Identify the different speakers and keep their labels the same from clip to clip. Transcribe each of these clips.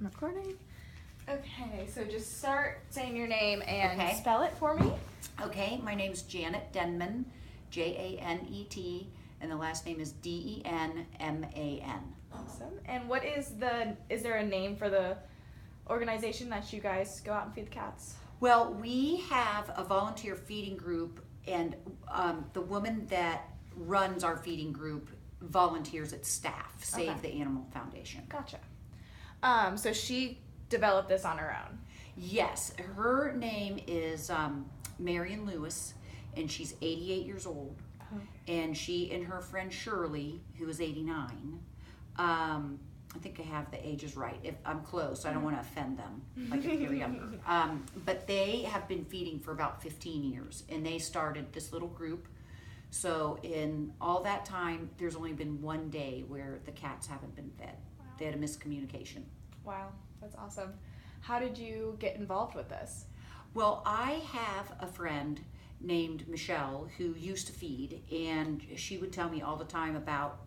Speaker 1: I'm recording. Okay, so just start saying your name and
Speaker 2: Okay.
Speaker 1: spell it for me.
Speaker 2: Okay, my name's Janet Denman, Janet, and the last name is Denman.
Speaker 1: Awesome. And is there a name for the organization that you guys go out and feed the cats?
Speaker 2: Well, we have a volunteer feeding group, and the woman that runs our feeding group volunteers at staff, Save
Speaker 1: Okay.
Speaker 2: the Animal Foundation.
Speaker 1: Gotcha. So she developed this on her own.
Speaker 2: Yes, her name is Marion Lewis, and she's 88 years old. And she and her friend Shirley, who is 89, I think I have the ages right. If I'm close, I don't want to offend them, like if they're younger. But they have been feeding for about 15 years, and they started this little group. So in all that time, there's only been one day where the cats haven't been fed.
Speaker 1: Wow.
Speaker 2: They had a miscommunication.
Speaker 1: Wow, that's awesome. How did you get involved with this?
Speaker 2: Well, I have a friend named Michelle who used to feed, and she would tell me all the time about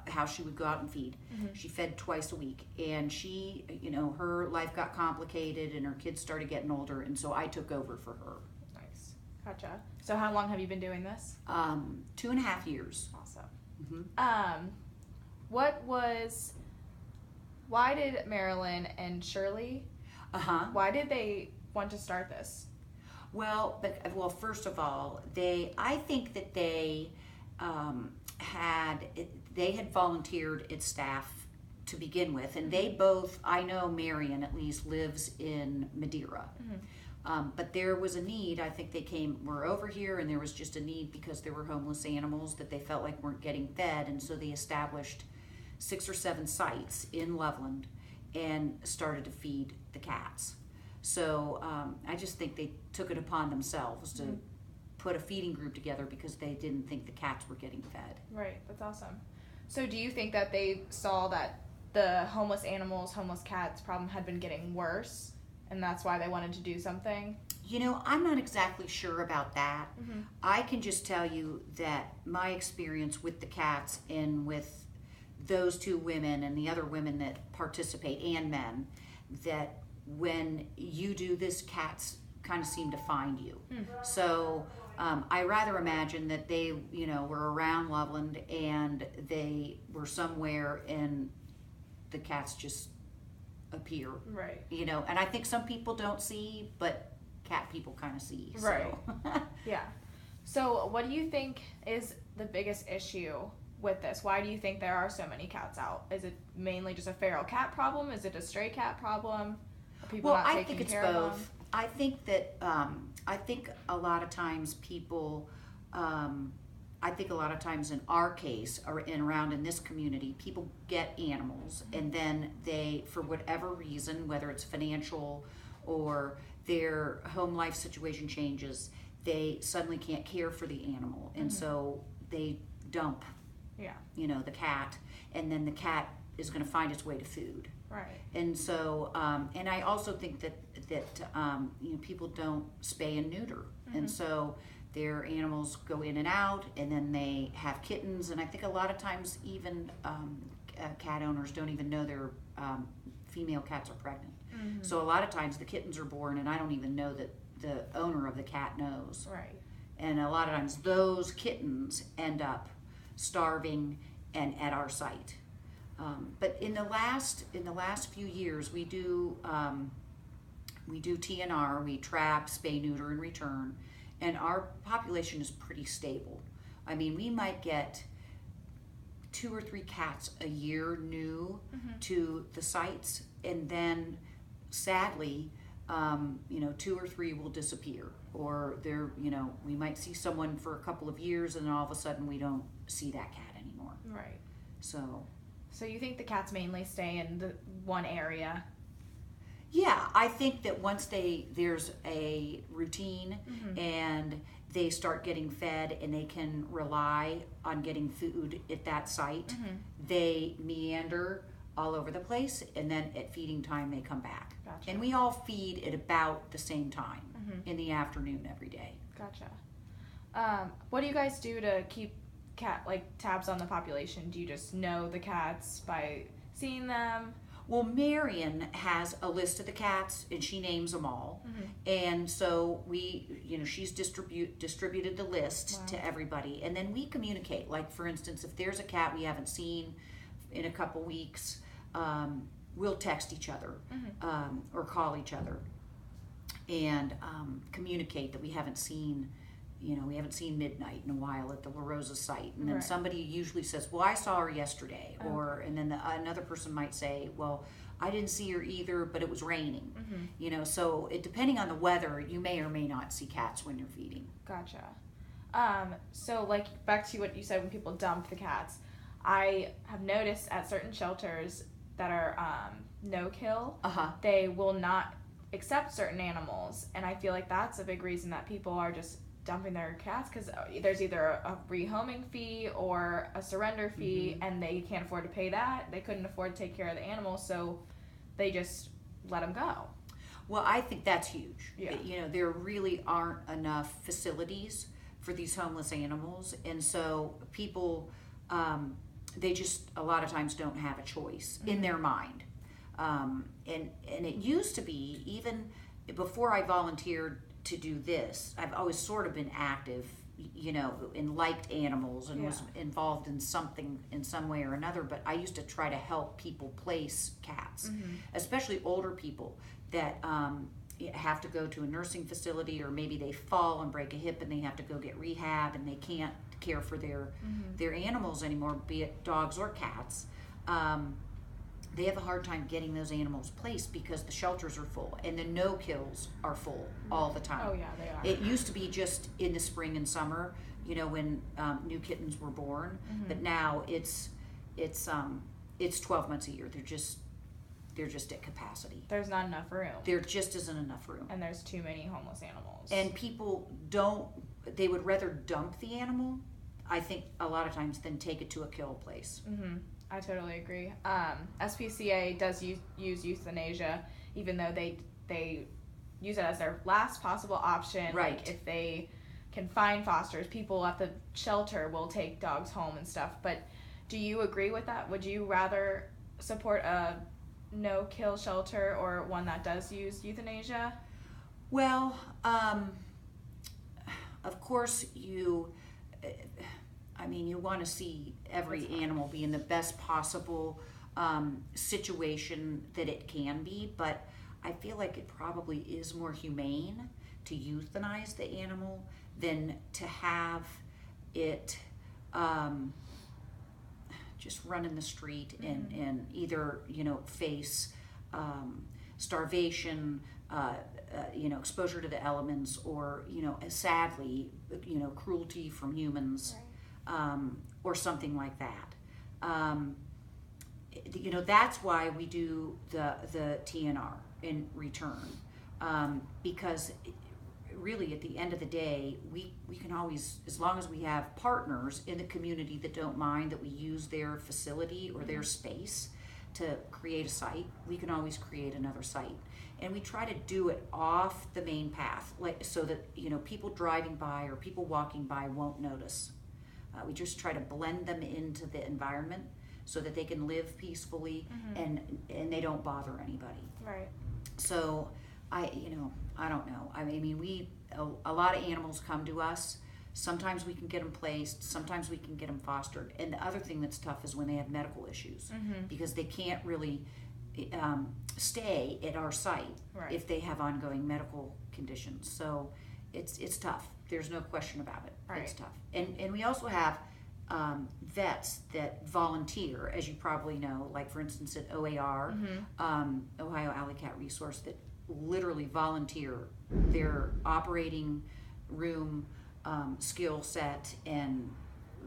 Speaker 2: how she would go out and feed.
Speaker 1: Mm-hmm.
Speaker 2: She fed twice a week, and she, her life got complicated and her kids started getting older, and so I took over for her.
Speaker 1: Nice. Gotcha. So how long have you been doing this?
Speaker 2: 2.5 years.
Speaker 1: Awesome.
Speaker 2: Mm-hmm.
Speaker 1: Why did Marilyn and Shirley, why did they want to start this?
Speaker 2: Well, first of all, I think that they had volunteered at staff to begin with, and they both, I know Marion at least lives in Madeira.
Speaker 1: Mm-hmm.
Speaker 2: But there was a need. I think were over here, and there was just a need because there were homeless animals that they felt like weren't getting fed, and so they established 6 or 7 sites in Loveland and started to feed the cats. So I just think they took it upon themselves to put a feeding group together because they didn't think the cats were getting fed.
Speaker 1: Right, that's awesome. So do you think that they saw that the homeless cats problem had been getting worse, and that's why they wanted to do something?
Speaker 2: I'm not exactly sure about that.
Speaker 1: Mm-hmm.
Speaker 2: I can just tell you that my experience with the cats and with those 2 women and the other women that participate, and men, that when you do this, cats kind of seem to find you. So I rather imagine that they, were around Loveland and they were somewhere and the cats just appear.
Speaker 1: Right.
Speaker 2: And I think some people don't see, but cat people kind of see. So.
Speaker 1: Right. Yeah. So what do you think is the biggest issue with this? Why do you think there are so many cats out? Is it mainly just a feral cat problem? Is it a stray cat problem? Are people not taking
Speaker 2: think it's
Speaker 1: care of
Speaker 2: both.
Speaker 1: them?
Speaker 2: I think that I think a lot of times people I think a lot of times in our case or around in this community, people get animals and then they, for whatever reason, whether it's financial or their home life situation changes, they suddenly can't care for the animal, and so they dump the cat, and then the cat is going to find its way to food.
Speaker 1: Right.
Speaker 2: And so, and I also think that people don't spay and neuter, and so their animals go in and out, and then they have kittens, and I think a lot of times even cat owners don't even know their female cats are pregnant. So a lot of times the kittens are born, and I don't even know that the owner of the cat knows.
Speaker 1: Right.
Speaker 2: And a lot of times those kittens end up starving and at our site. But in the last few years, we do TNR, we trap, spay, neuter, and return, and our population is pretty stable. I mean, we might get 2 or 3 cats a year new to the sites, and then sadly, 2 or 3 will disappear, or we might see someone for a couple of years, and then all of a sudden we don't see that cat anymore.
Speaker 1: Right.
Speaker 2: So
Speaker 1: you think the cats mainly stay in the one area?
Speaker 2: Yeah, I think that once there's a routine and they start getting fed and they can rely on getting food at that site, they meander all over the place, and then at feeding time they come back.
Speaker 1: Gotcha.
Speaker 2: And we all feed at about the same time in the afternoon every day.
Speaker 1: Gotcha. What do you guys do to keep tabs on the population? Do you just know the cats by seeing them?
Speaker 2: Well, Marion has a list of the cats, and she names them all. And so she's distributed the list to everybody, and then we communicate. Like, for instance, if there's a cat we haven't seen in a couple weeks, we'll text each other or call each other and communicate that we haven't seen Midnight in a while at the La Rosa site. And then somebody usually says, well, I saw her yesterday. And then another person might say, well, I didn't see her either, but it was raining. So depending on the weather, you may or may not see cats when you're feeding.
Speaker 1: Gotcha. So like back to what you said when people dump the cats, I have noticed at certain shelters that are no-kill, they will not accept certain animals. And I feel like that's a big reason that people are just dumping their cats, because there's either a rehoming fee or a surrender fee, and they can't afford to pay that. They couldn't afford to take care of the animals, so they just let them go.
Speaker 2: Well, I think that's huge.
Speaker 1: Yeah.
Speaker 2: There really aren't enough facilities for these homeless animals, and so people, they just a lot of times don't have a choice in their mind. And it used to be, even before I volunteered to do this, I've always sort of been active, and liked animals and was involved in something in some way or another. But I used to try to help people place cats, especially older people that have to go to a nursing facility, or maybe they fall and break a hip and they have to go get rehab and they can't care for their animals anymore, be it dogs or cats. They have a hard time getting those animals placed because the shelters are full and the no-kills are full all the time.
Speaker 1: Oh yeah, they are.
Speaker 2: It used to be just in the spring and summer, when new kittens were born, but now it's 12 months a year. They're just at capacity.
Speaker 1: There's not enough room.
Speaker 2: There just isn't enough room.
Speaker 1: And there's too many homeless animals.
Speaker 2: And people they would rather dump the animal, I think, a lot of times, than take it to a kill place.
Speaker 1: I totally agree. SPCA does use euthanasia, even though they use it as their last possible option.
Speaker 2: Right.
Speaker 1: Like if they can find fosters, people at the shelter will take dogs home and stuff. But do you agree with that? Would you rather support a no-kill shelter or one that does use euthanasia?
Speaker 2: Well, of course you want to see every animal be in the best possible situation that it can be, but I feel like it probably is more humane to euthanize the animal than to have it just run in the street and either face starvation, exposure to the elements, or sadly cruelty from humans. Or something like that. That's why we do the TNR in return, because really at the end of the day, we can always, as long as we have partners in the community that don't mind that we use their facility or their space to create a site, we can always create another site. And we try to do it off the main path, so that people driving by or people walking by won't notice. We just try to blend them into the environment so that they can live peacefully and they don't bother anybody.
Speaker 1: Right.
Speaker 2: So I don't know. A lot of animals come to us. Sometimes we can get them placed. Sometimes we can get them fostered. And the other thing that's tough is when they have medical issues, because they can't really stay at our site if they have ongoing medical conditions. So it's tough. There's no question about it.
Speaker 1: Right.
Speaker 2: It's tough. And we also have vets that volunteer, as you probably know, like for instance at OAR, Ohio Alley Cat Resource, that literally volunteer their operating room skill set and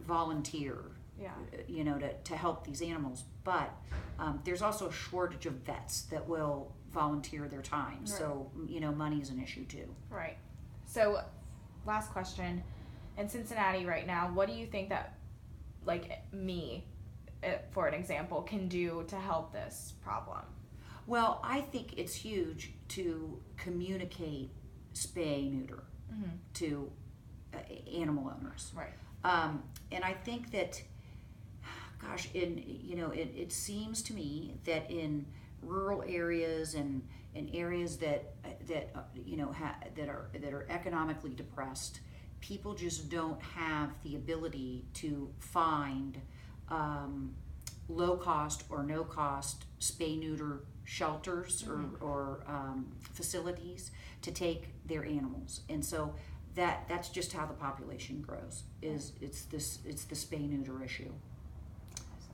Speaker 2: volunteer to help these animals. But there's also a shortage of vets that will volunteer their time. Right. So money is an issue too.
Speaker 1: Right. So last question, in Cincinnati right now, what do you think that, like me, for an example, can do to help this problem?
Speaker 2: Well, I think it's huge to communicate spay-neuter to animal owners.
Speaker 1: Right.
Speaker 2: And I think that, gosh, it seems to me that in rural areas and in areas that you know that are economically depressed, people just don't have the ability to find low cost or no cost spay neuter shelters or facilities to take their animals, and so that's just how the population grows. It's the spay neuter issue.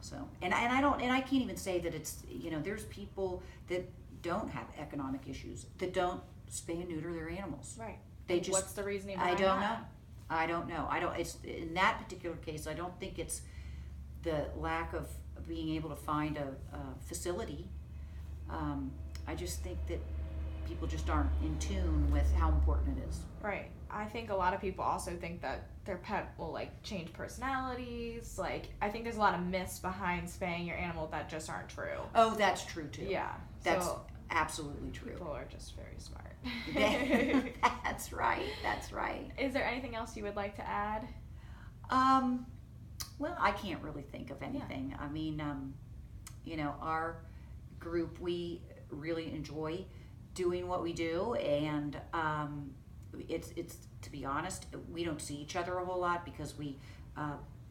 Speaker 2: So and I can't even say that it's, you know, there's people that don't have economic issues that don't spay and neuter their animals.
Speaker 1: Right.
Speaker 2: They just,
Speaker 1: what's the reasoning behind
Speaker 2: I don't know. It's in that particular case. I don't think it's the lack of being able to find a facility. I just think that people just aren't in tune with how important it is.
Speaker 1: Right. I think a lot of people also think that their pet will like change personalities. Like, I think there's a lot of myths behind spaying your animal that just aren't true.
Speaker 2: Oh, that's true too.
Speaker 1: Yeah.
Speaker 2: That's absolutely true.
Speaker 1: People are just very smart.
Speaker 2: That's right. That's right.
Speaker 1: Is there anything else you would like to add?
Speaker 2: Well, I can't really think of anything. Yeah. I mean, you know, our group, we really enjoy doing what we do, and it's to be honest, we don't see each other a whole lot because we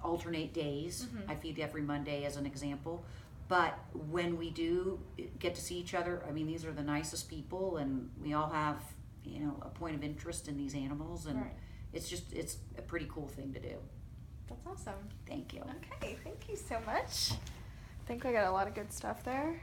Speaker 2: alternate days. I feed every Monday as an example, but when we do get to see each other, I mean, these are the nicest people, and we all have, you know, a point of interest in these animals, and it's a pretty cool thing to do.
Speaker 1: That's awesome.
Speaker 2: Thank you.
Speaker 1: Okay, thank you so much. I think I got a lot of good stuff there.